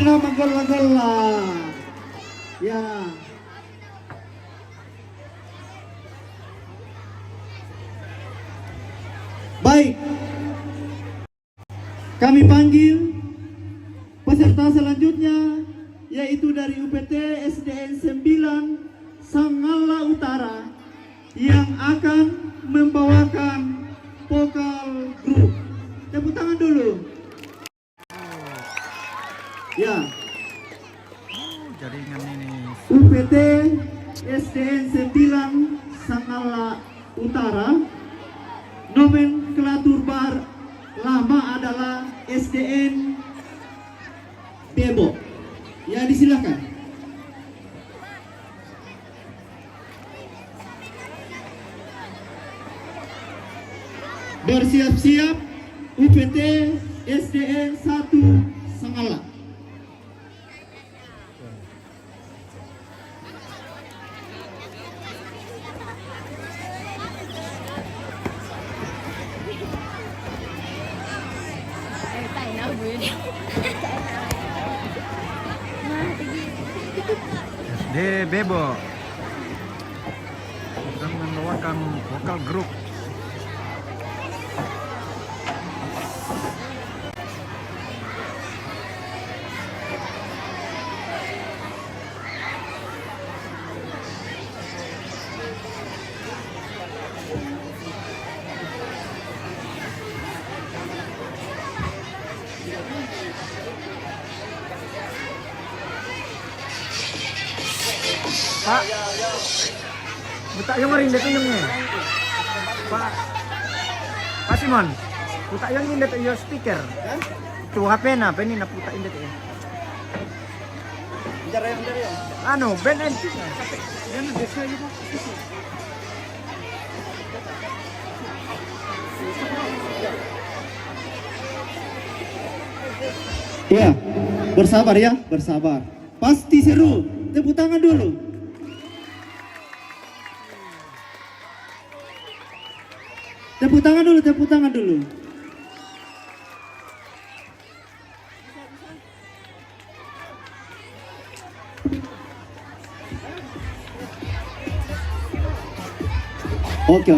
Ayo menggela-gela. Ya. Baik. Kami panggil peserta selanjutnya yaitu dari UPT SDN 9 Sangala Utara yang akan membawakan vokal grup. Tepuk tangan dulu. Ya. Jaringan ini. UPT SDN 9 Sangala Utara. Nomenklatur bar lama adalah SDN Bebo. Ya, disilakan. Bersiap-siap UPT SDN 1 Sangala. SD Bebo akan membawakan vokal grup. Pak, buta yang marin dito yung Pak Simon, buta yang ini dito yung speaker. Tuh HP na, peni na puta ini dito. Ano, Ben and yan na desa yun. Ya, bersabar ya, bersabar. Pasti seru. Tepuk tangan dulu. Tepuk tangan dulu, tepuk tangan dulu. Oke.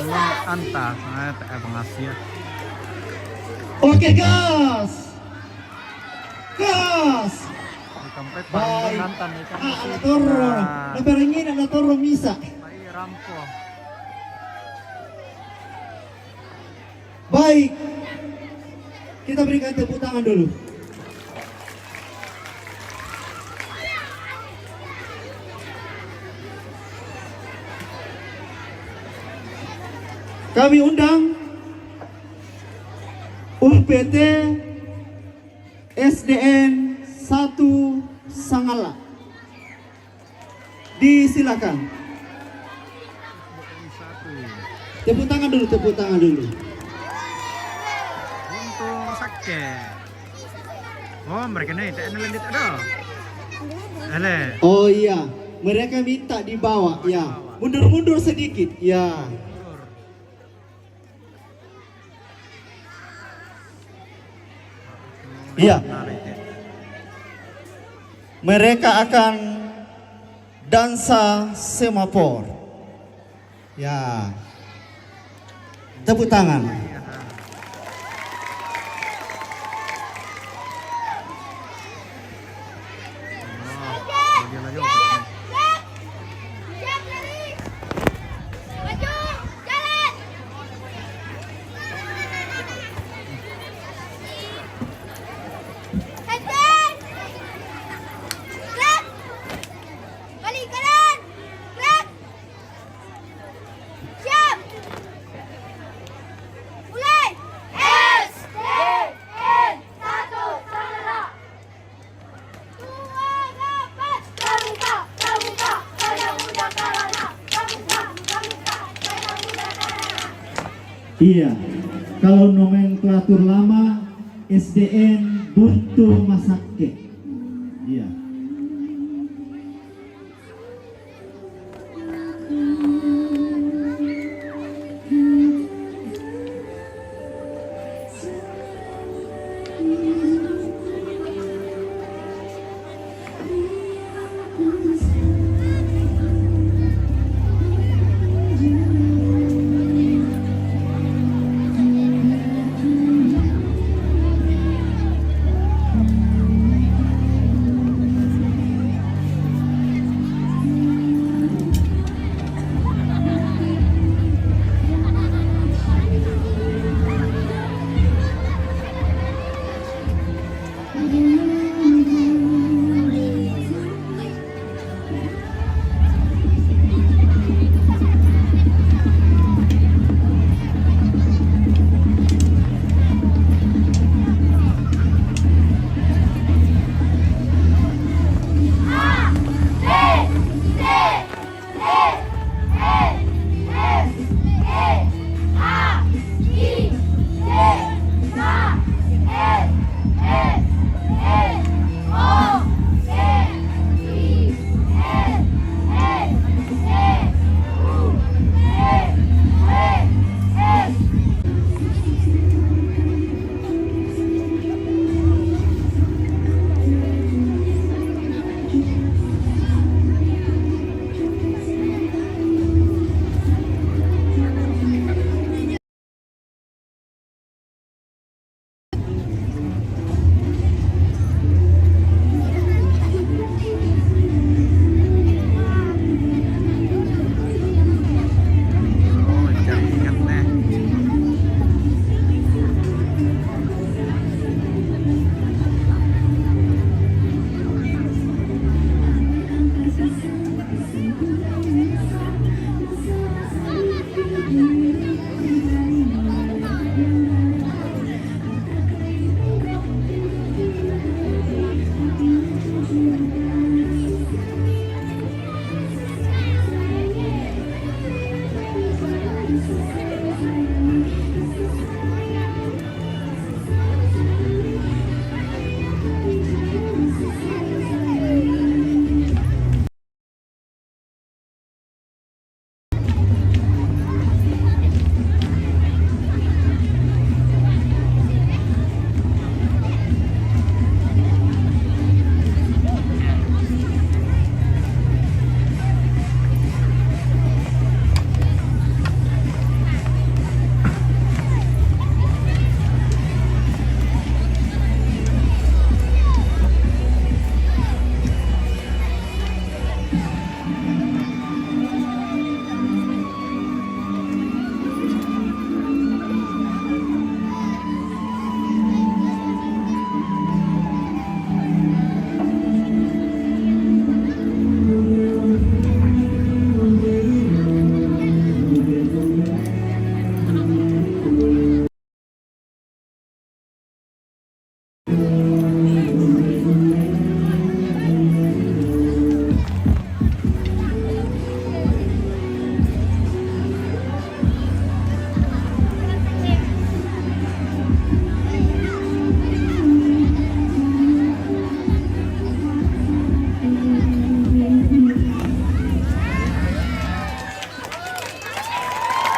Tolong anta, pengasih. Oke, gas. Gas. Kampret Baik. nantan ikan Anak turun. Naperengin anak turun misa. Baik rampo. Baik. Kita berikan tepuk tangan dulu. Kami undang UPT SDN 1 Sangala. Disilakan. Tepuk tangan dulu, tepuk tangan dulu. Untung sakit. Oh, mereka nih tak ada lanjut ada. Ale. Oh iya, mereka minta dibawa ya. Mundur-mundur sedikit ya. Iya. Mereka akan dansa semafor. Ya. Tepuk tangan. Iya, kalau nomenklatur lama SDN Buntu Masake. Iya.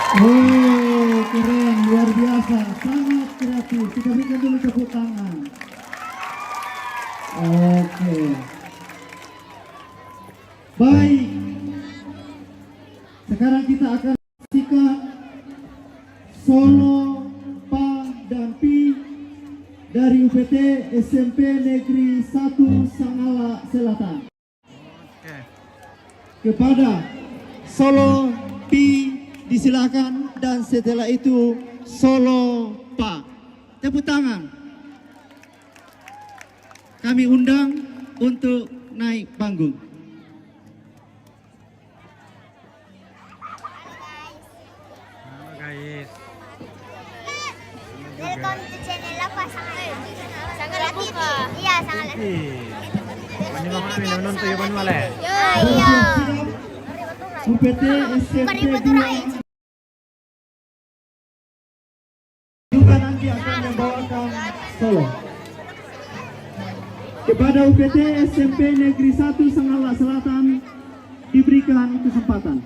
Oh, keren, luar biasa, sangat kreatif. Kita berikan dulu tepuk tangan. Oke. Baik. Sekarang kita akan saksikan solo Pa dan Pi dari UPT SMP Negeri 1 Sangala Selatan. Oke. Kepada solo Pi disilakan, dan setelah itu solo Pa. Tepuk tangan. Kami undang untuk naik panggung. Halo guys. Welcome to channel apa? Sangala TV. Iya, Sangala TV. Ini mama kami nonton yung manual eh. Iya. UPT SMP 2 juga nanti akan membawakan solo. Kepada UPT SMP Negeri 1 Sangala Selatan diberikan kesempatan.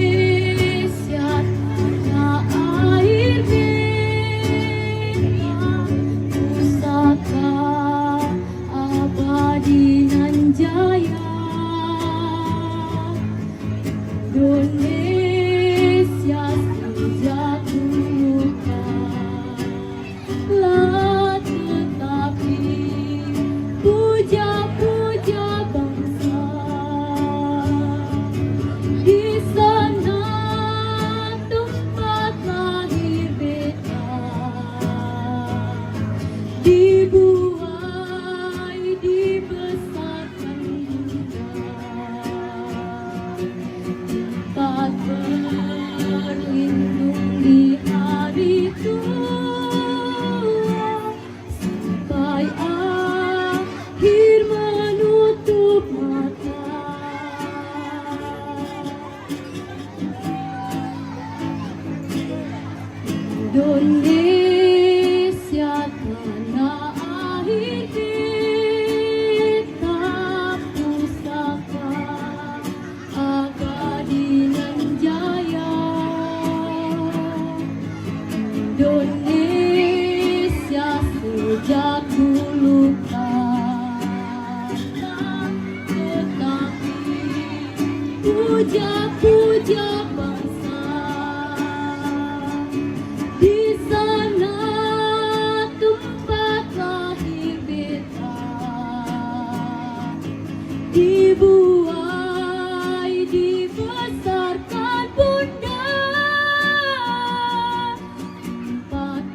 Indonesia tanah air beta, pusaka abadi nan jaya. Indonesia sejak dulu kalah, tetapi puja-puja bangsa. Di sana tempat lahir beta, dibuai dibesarkan bunda, tempat berlindung di hari tua, sampai akhir menutup mata. Indonesia tanah air beta, pusaka abadi nan jaya. Indonesia sejak dulu kalah, tetapi puja-puja bangsa. Di sana tempat lahir beta, dibuai dibesarkan bunda, tempat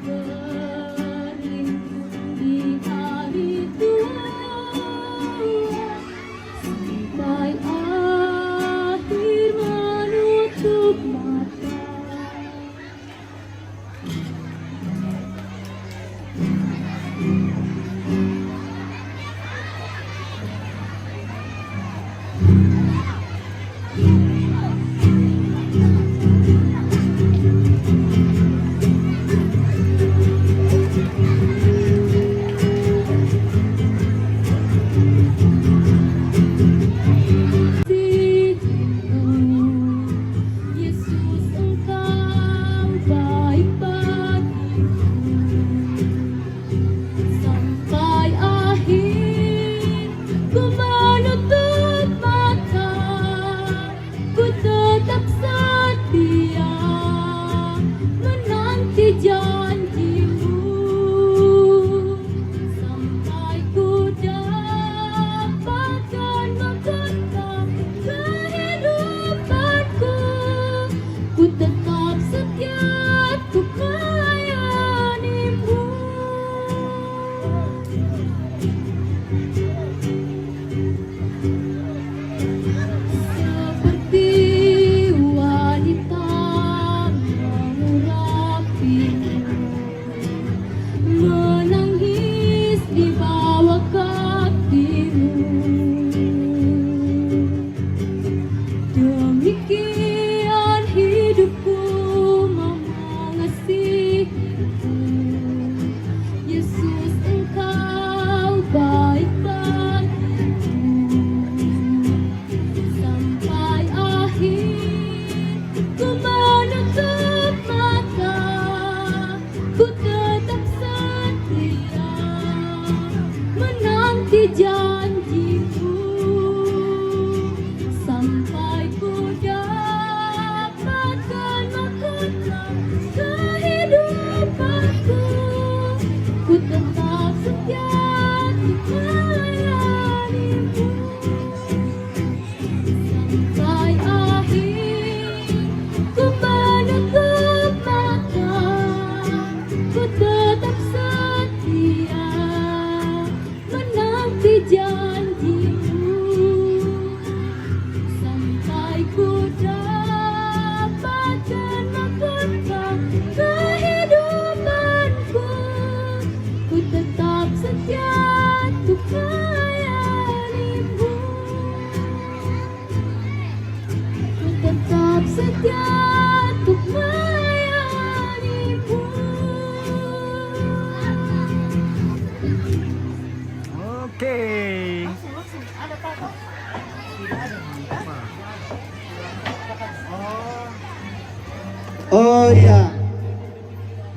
Oh iya.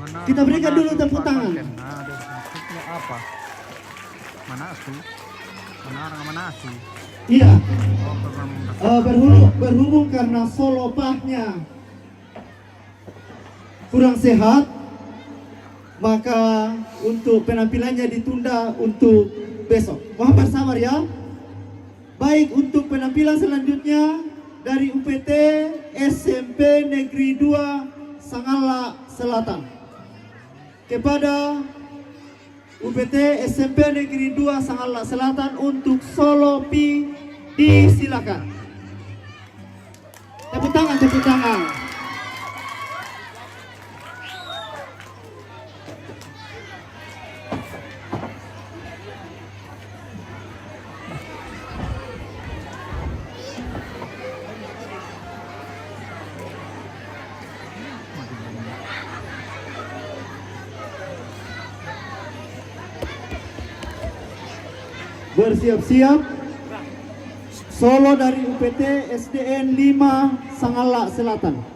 Mana- Kita berikan dulu Manaslu tepuk Pak tangan. Konten. Aduh, maksudnya apa? Manasu? Mana orang Manasu? Iya. Oh, program Berhubung karena Solo Pahnya kurang sehat, maka untuk penampilannya ditunda untuk besok. Mohon bersabar ya. Baik, untuk penampilan selanjutnya dari UPT SMP Negeri 2 Sangala Selatan. Kepada UPT SMP Negeri 2 Sangala Selatan untuk solo Pi disilakan. Tepuk tangan, tepuk tangan. Bersiap-siap. Solo dari UPT SDN 5 Sangala Selatan.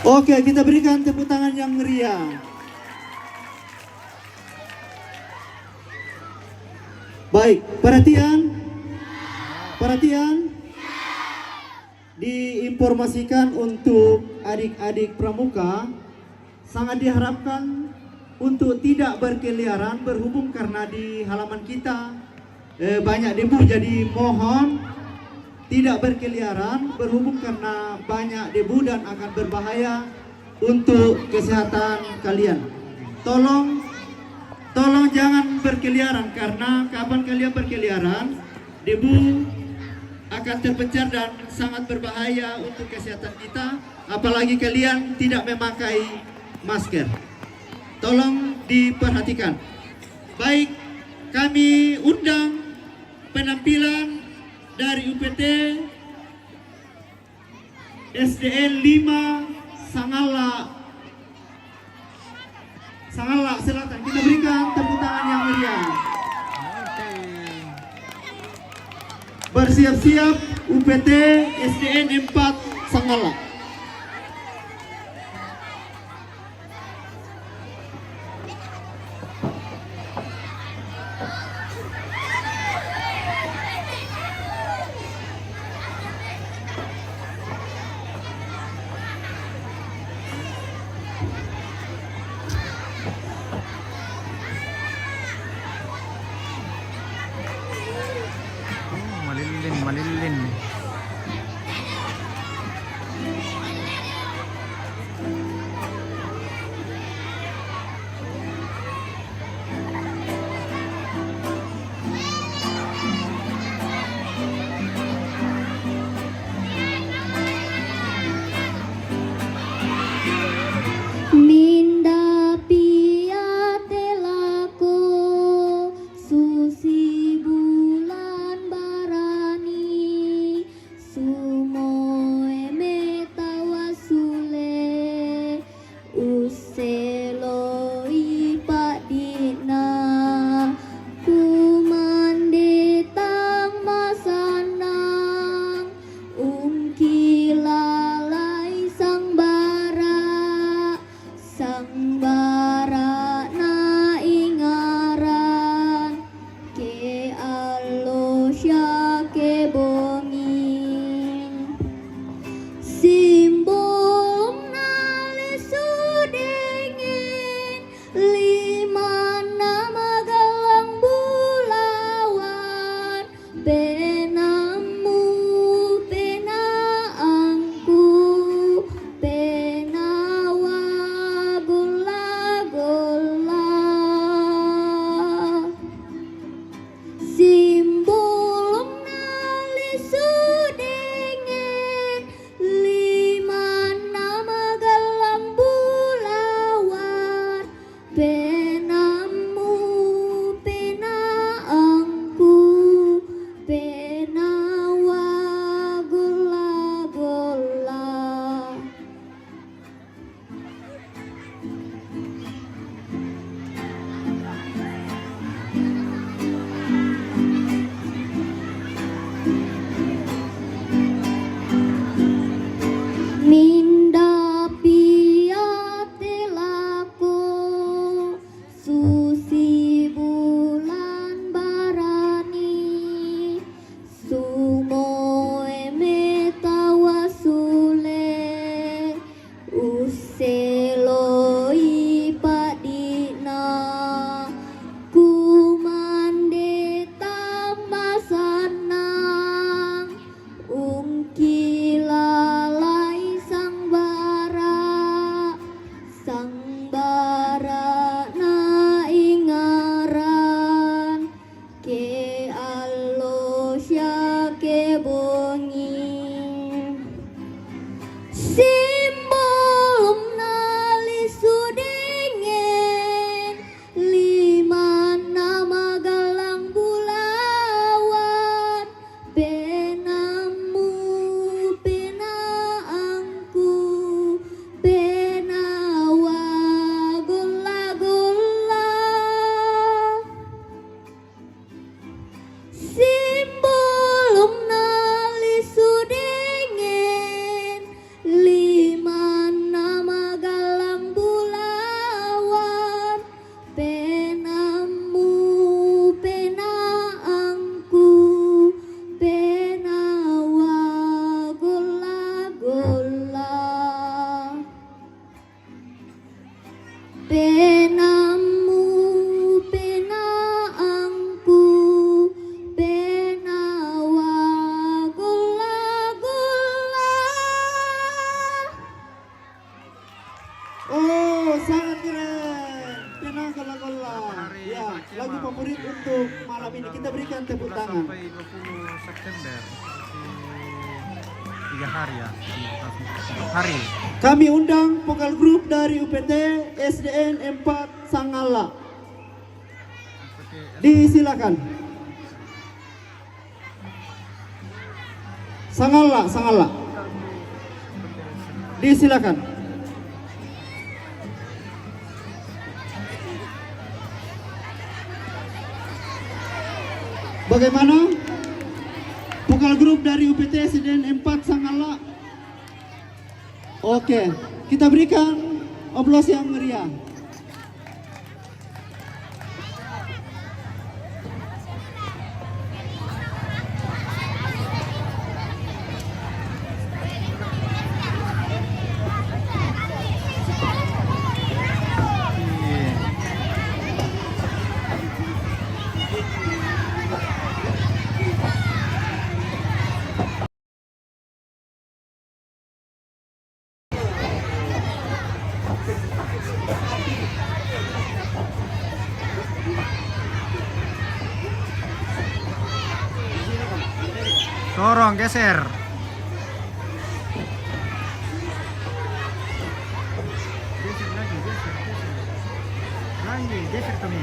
Oke, kita berikan tepuk tangan yang meriah. Baik, perhatian. Perhatian. Diinformasikan untuk adik-adik pramuka, sangat diharapkan untuk tidak berkeliaran berhubung karena di halaman kita banyak debu, jadi mohon tidak berkeliaran berhubung karena banyak debu dan akan berbahaya untuk kesehatan kalian. Tolong jangan berkeliaran karena kapan kalian berkeliaran debu akan terpencar dan sangat berbahaya untuk kesehatan kita, apalagi kalian tidak memakai masker. Tolong diperhatikan. Baik, kami undang penampilan dari UPT SDN 5 Sangala Selatan. Kita berikan tepuk tangan yang meriah. Bersiap-siap UPT SDN 4 Sangala. Malilin. itulah ya lagu favorit untuk malam ini. Kita berikan tepuk tangan. Sampai 20 September. 3 hari ya. 3 hari. Kami undang vokal grup dari UPT SDN 4 Sangala. Disilakan. Sangala. Disilakan. Bagaimana? Vokal grup dari UPT SDN 4 Sangala. Oke, kita berikan oplos yang meriah. Dorong, geser. Geser lagi, geser. Lagi, geser Tommy.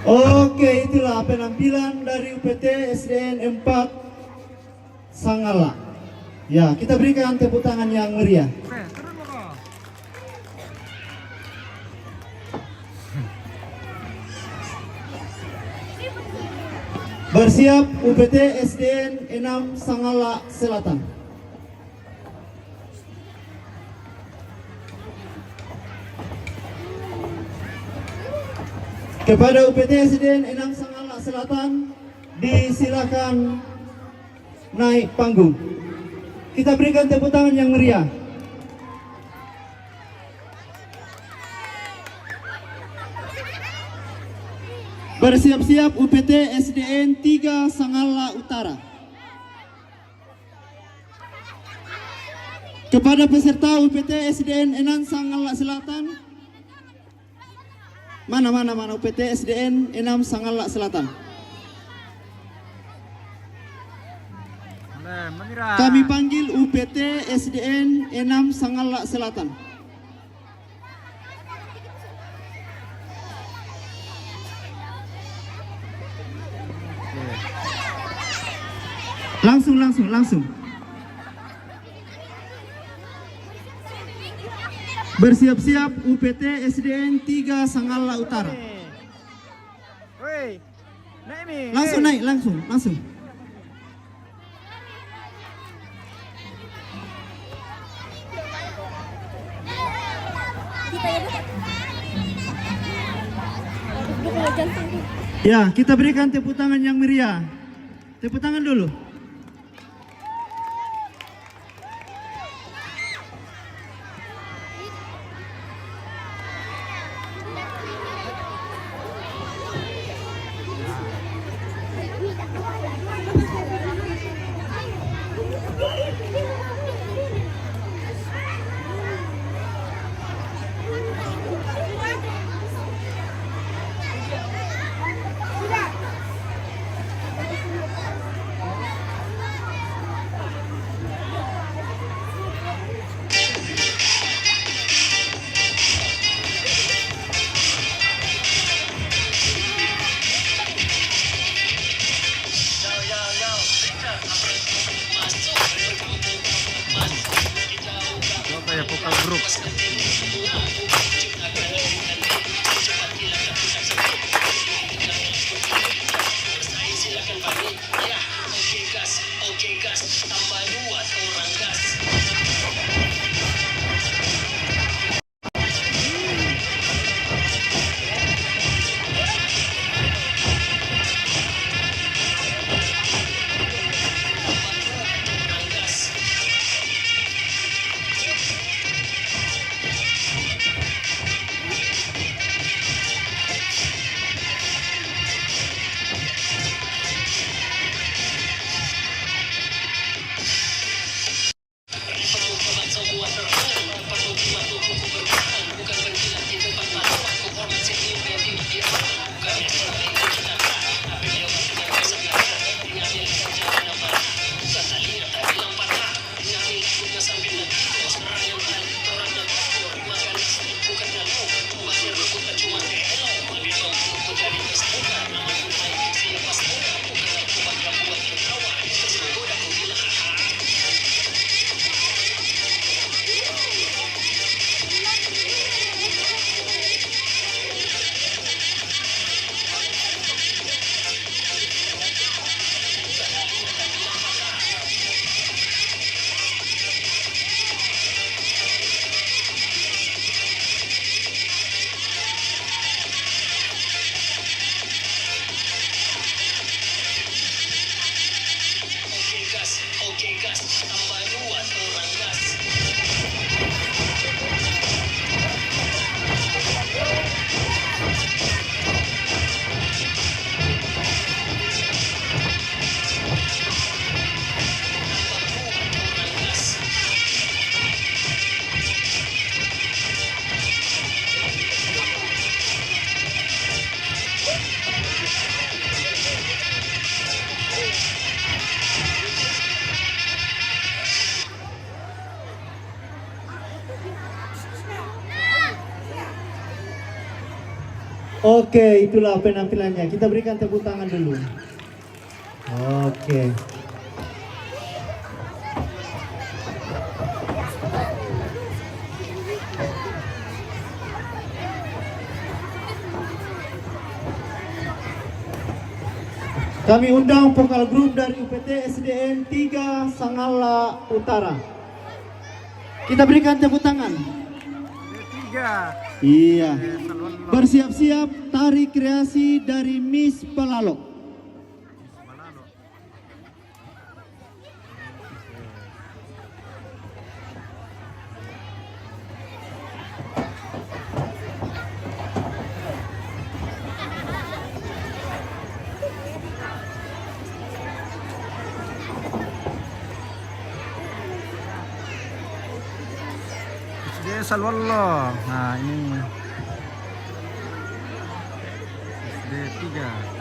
Oke, itulah penampilan dari UPT SDN 4 Sangala. Ya, kita berikan tepuk tangan yang meriah. Turun lo. Bersiap UPT SDN 6 Sangala Selatan. Kepada UPT SDN Enam Sangala Selatan, disilakan naik panggung. Kita berikan tepuk tangan yang meriah. Bersiap-siap UPT SDN 3 Sangala Utara. Kepada peserta UPT SDN Enam Sangala Selatan, mana UPT SDN Enam Sangala Selatan. Kami panggil UPT SDN Enam Sangala Selatan. Langsung. Bersiap-siap UPT SDN 3 Sangala Utara. Woi. Naik. Langsung naik, langsung. Ya, kita berikan tepuk tangan yang meriah. Tepuk tangan dulu. Kayak vokal grup. Oke, itulah penampilannya. Kita berikan tepuk tangan dulu. Oke. Kami undang vokal grup dari UPT SDN 3 Sangala Utara. Kita berikan tepuk tangan. Tiga. Iya. Salon Bersiap-siap tari kreasi dari Miss Palalo. SD Salwallah. Nah, ini SD 3.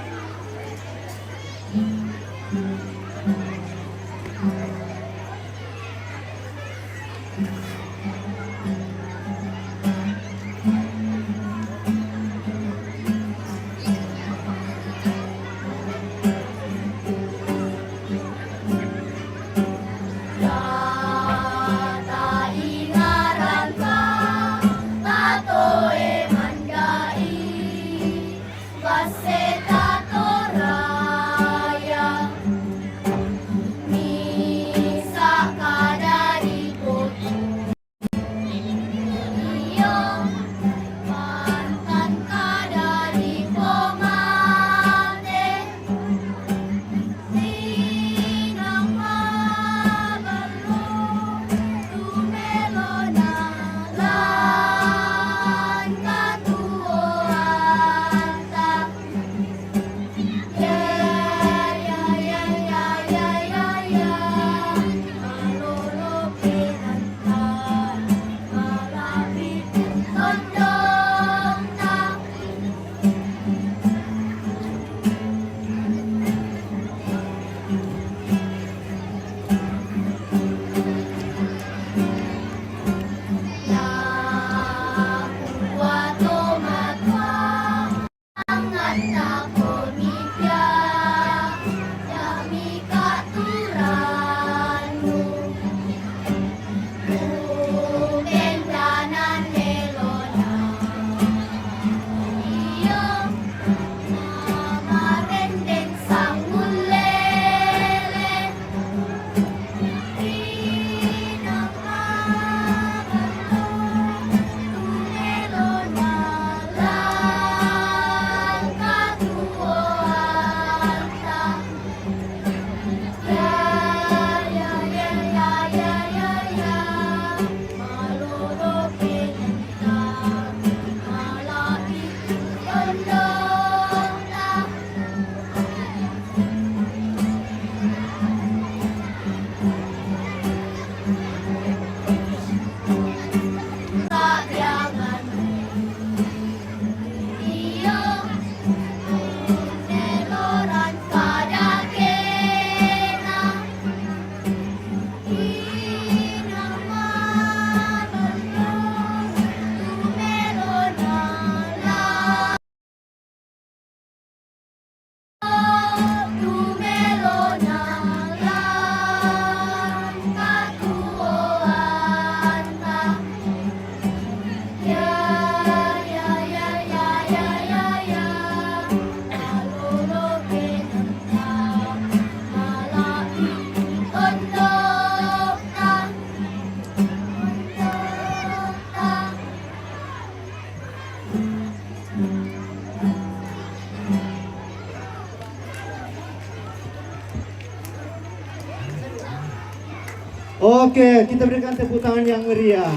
Oke, kita berikan tepuk tangan yang meriah.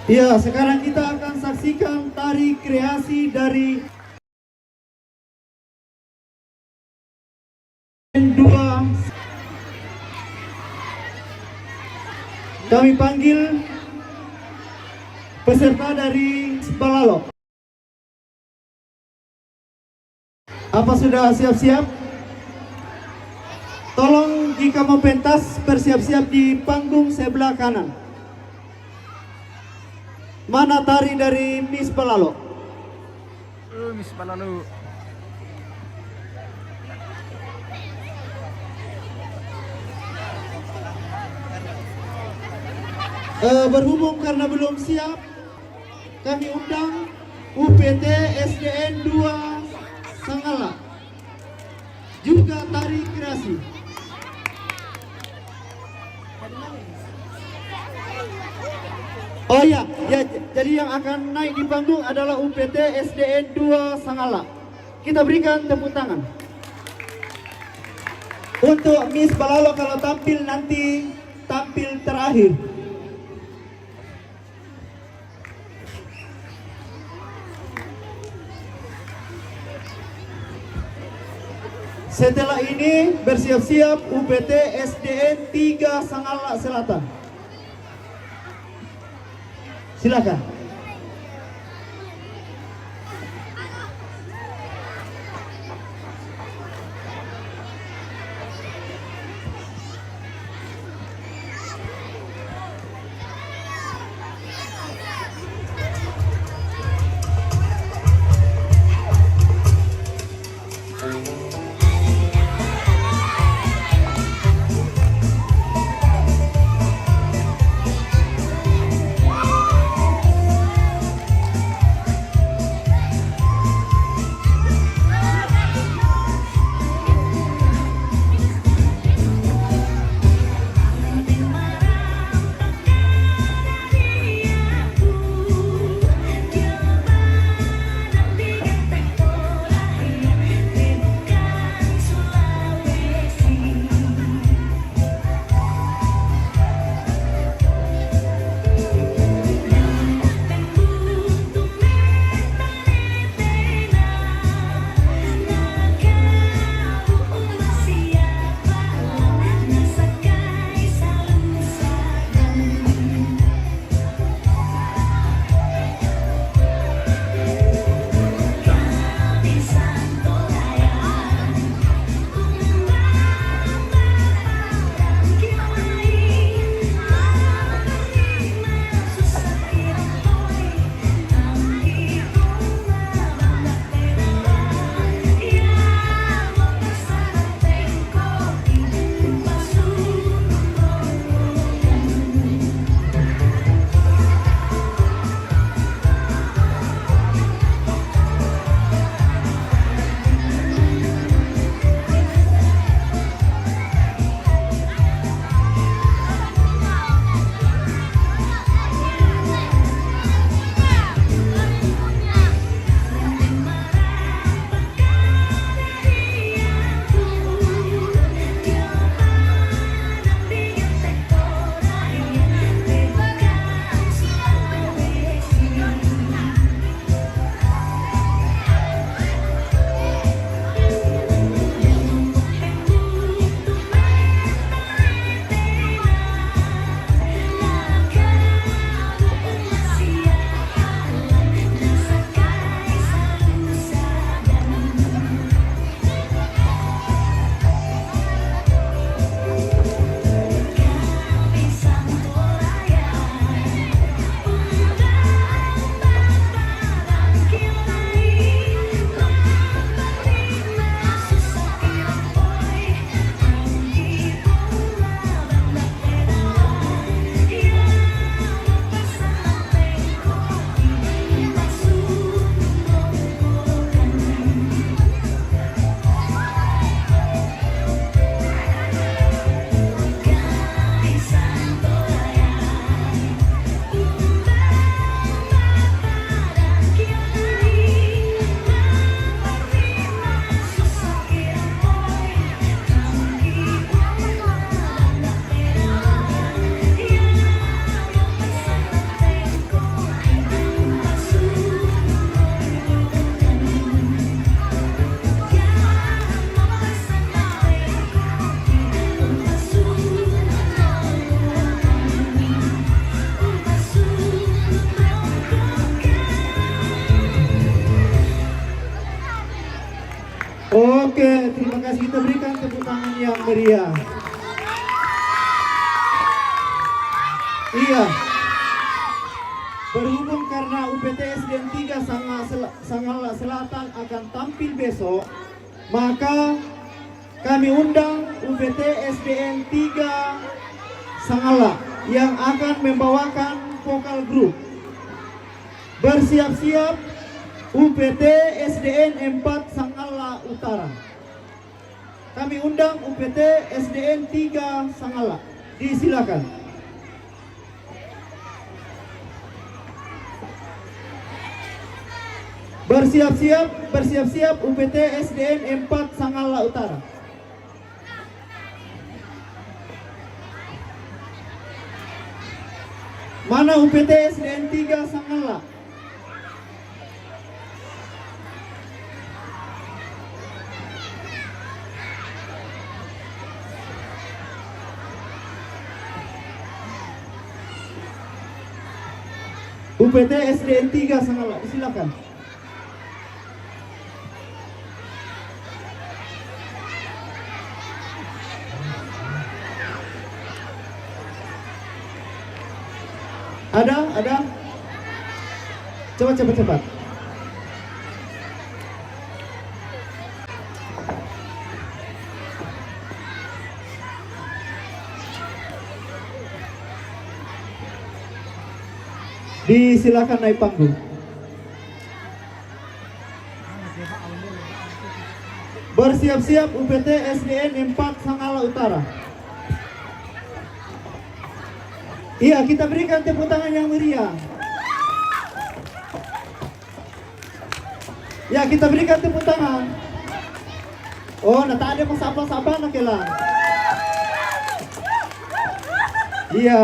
Ya, sekarang kita akan saksikan tari kreasi dari dua. Kami panggil peserta dari Balalo. Apa sudah siap-siap? Tolong jika mau pentas bersiap-siap di panggung sebelah kanan. Mana tari dari Miss Balalo? Miss Balalo. Berhubung karena belum siap, kami undang UPT SDN 2 Sangala, juga Tari Kreasi. Oh ya, jadi yang akan naik di panggung adalah UPT SDN 2 Sangala. Kita berikan tepuk tangan. Untuk Miss Balalo kalau tampil nanti tampil terakhir. Setelah ini bersiap-siap UPT SDN 3 Sangala Selatan. Silakan. Oke, terima kasih. Kita berikan tepuk tangan yang meriah. Iya. Berhubung karena UPT SDN 3 Sangala Selatan akan tampil besok, maka kami undang UPT SDN 3 Sangala yang akan membawakan vokal grup. Bersiap-siap UPT SDN 4 Sangala Utara. kami undang UPT SDN 3 Sangala. Disilakan. Bersiap-siap UPT SDN 4 Sangala Utara. Mana UPT SDN 3 Sangala? UPT SDN 3 Sangala, silakan. Ada? Cepat. Disilakan naik panggung. Bersiap-siap UPT SDN 4 Sangala Utara. Iya, kita berikan tepuk tangan yang meriah. Ya, kita berikan tepuk tangan. Oh, nah tak ada masapa-sapa nak kelang. Iya.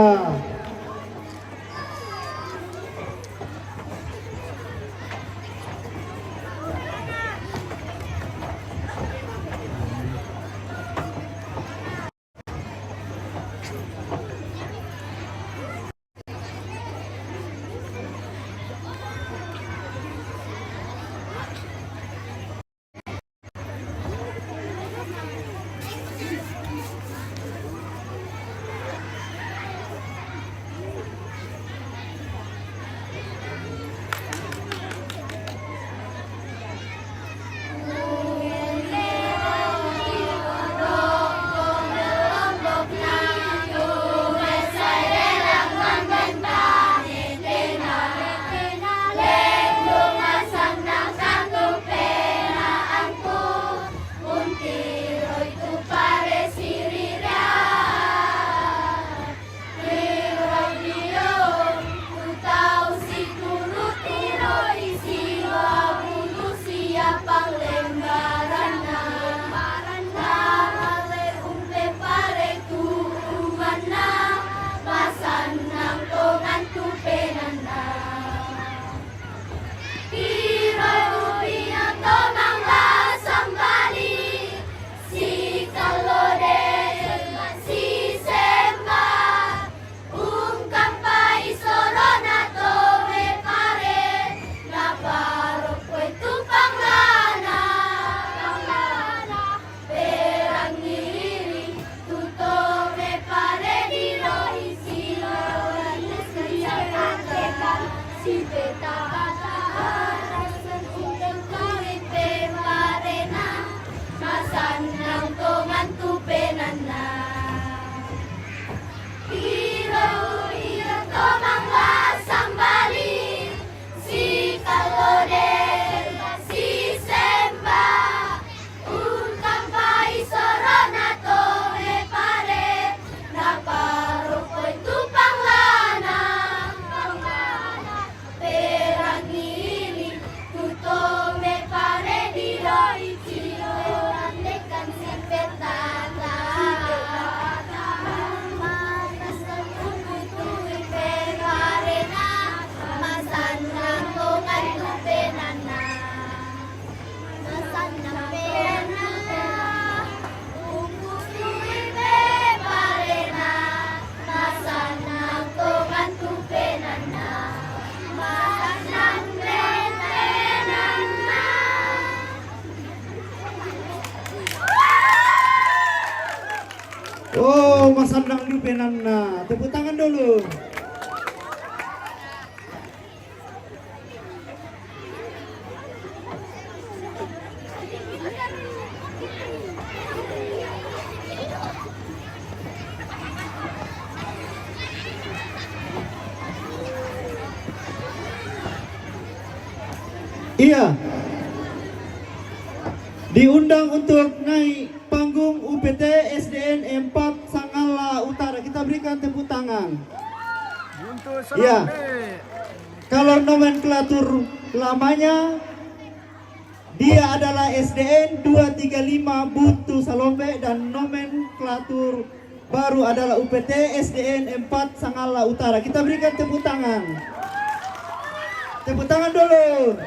Oh, masandang lupenan na. Tepuk tangan dulu. Iya. Diundang untuk naik panggung UPT SDN 4 Sangala Utara. Kita berikan tepuk tangan. Untuk Iya. Salombe. Kalau nomenklatur lamanya, dia adalah SDN 235 Butu Salombe, dan nomenklatur baru adalah UPT SDN 4 Sangala Utara. Kita berikan tepuk tangan. Tepuk tangan dulu.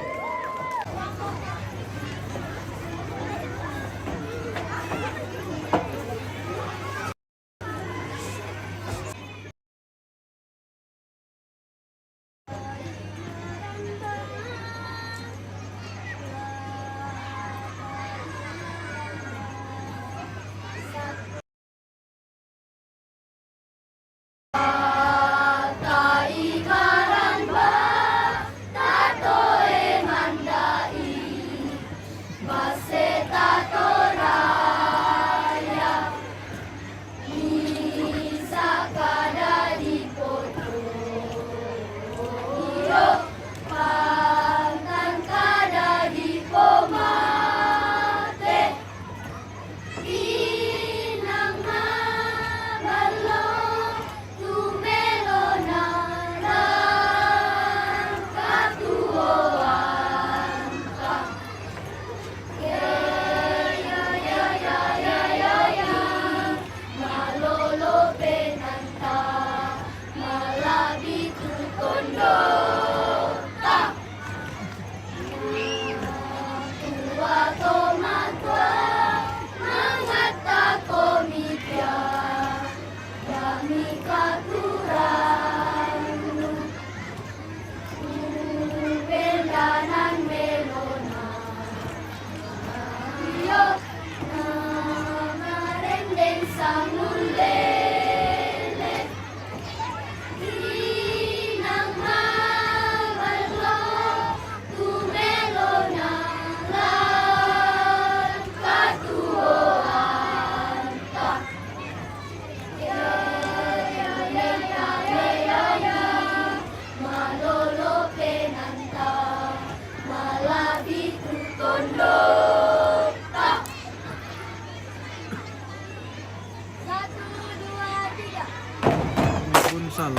Bunsal.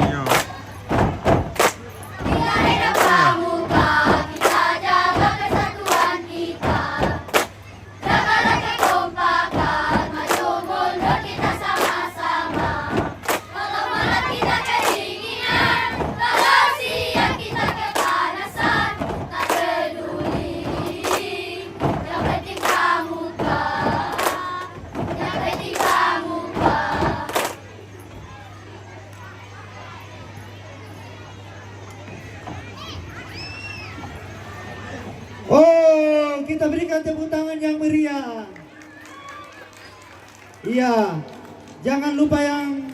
Iya. Oh, kita berikan tepuk tangan yang meriah. Iya, jangan lupa yang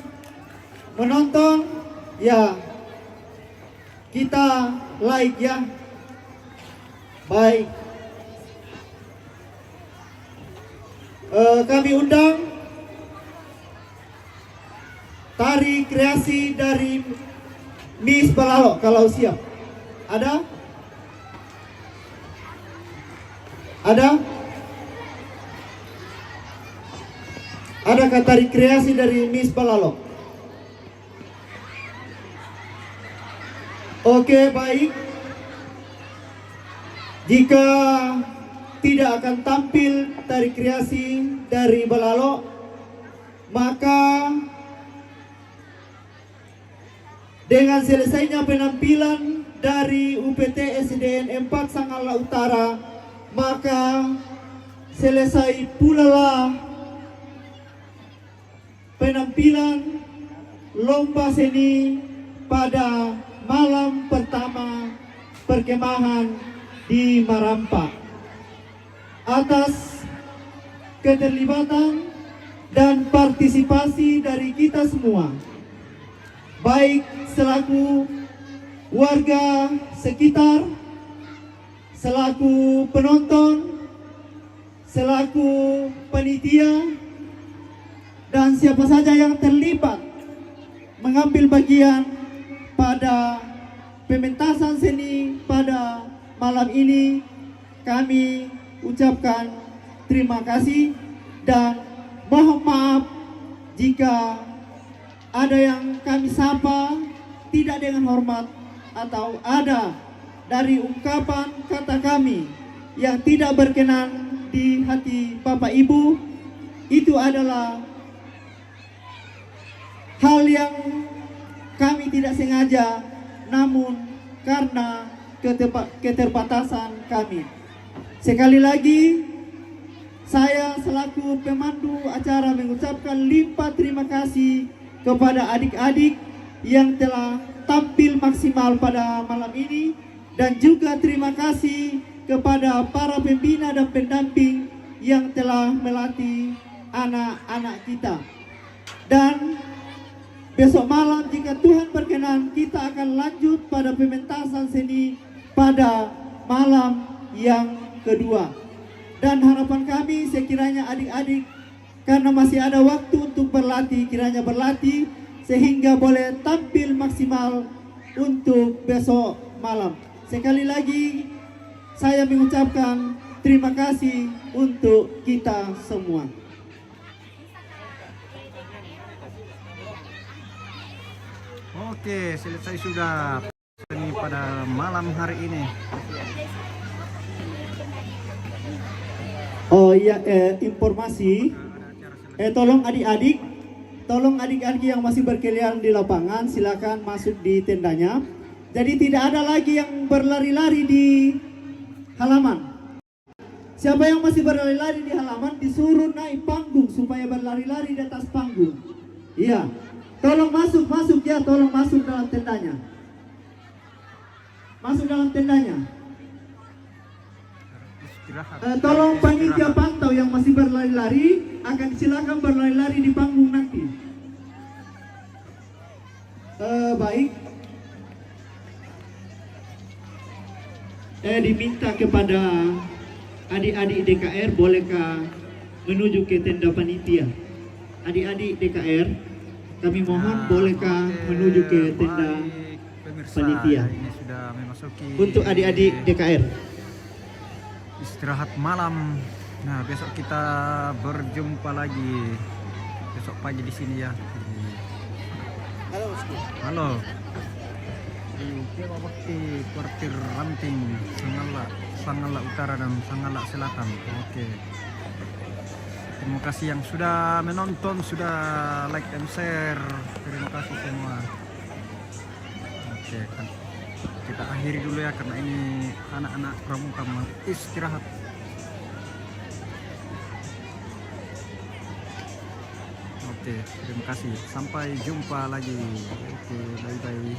menonton, ya, kita like ya. Baik. Kami undang tari kreasi dari Miss Balalo, kalau siap. Ada? Ada? Adakah tari kreasi dari Miss Balalo? Oke, baik. Jika tidak akan tampil tari kreasi dari Balalo, maka dengan selesainya penampilan dari UPT SDN 4 Sangala Utara, maka selesai pula lah penampilan lomba seni pada malam pertama perkemahan di Marampa. Atas keterlibatan dan partisipasi dari kita semua, baik selaku warga sekitar, selaku penonton, selaku panitia, dan siapa saja yang terlibat mengambil bagian pada pementasan seni pada malam ini, kami ucapkan terima kasih dan jika ada yang kami sapa tidak dengan hormat atau ada dari ungkapan kata kami yang tidak berkenan di hati Bapak Ibu, itu adalah hal yang kami tidak sengaja, namun karena keterbatasan kami. Sekali lagi, saya selaku pemandu acara mengucapkan limpah terima kasih kepada adik-adik yang telah tampil maksimal pada malam ini, dan juga terima kasih kepada para pembina dan pendamping yang telah melatih anak-anak kita. Dan besok malam jika Tuhan berkenan, kita akan lanjut pada pementasan seni pada malam yang kedua. Dan harapan kami sekiranya adik-adik, karena masih ada waktu untuk berlatih, kiranya berlatih sehingga boleh tampil maksimal untuk besok malam. Sekali lagi saya mengucapkan terima kasih untuk kita semua. Oke, selesai sudah ini pada malam hari ini. Oh iya, informasi. Tolong adik-adik yang masih berkeliaran di lapangan, silakan masuk di tendanya. Jadi tidak ada lagi yang berlari-lari di halaman. Siapa yang masih berlari-lari di halaman disuruh naik panggung supaya berlari-lari di atas panggung. Iya. Tolong masuk ya, tolong masuk dalam tendanya. Masuk dalam tendanya. Tolong panitia pantau yang masih berlari-lari akan silakan berlari-lari di panggung nanti. Baik. Diminta kepada adik-adik DKR, bolehkah menuju ke tenda panitia? Adik-adik DKR, kami mohon bolehkah menuju ke tenda panitia? Ini sudah memasuki Untuk adik-adik DKR. istirahat malam. Nah, besok kita berjumpa lagi besok pagi di sini ya. Halo. Di waktu kuartir Ranting, Sangala Utara dan Sangala Selatan. Oke. Terima kasih yang sudah menonton, sudah like dan share. Terima kasih semua. Oke, kita akhiri dulu ya karena ini anak-anak pramuka mau istirahat. Oke, terima kasih. Sampai jumpa lagi. Oke, bye bye.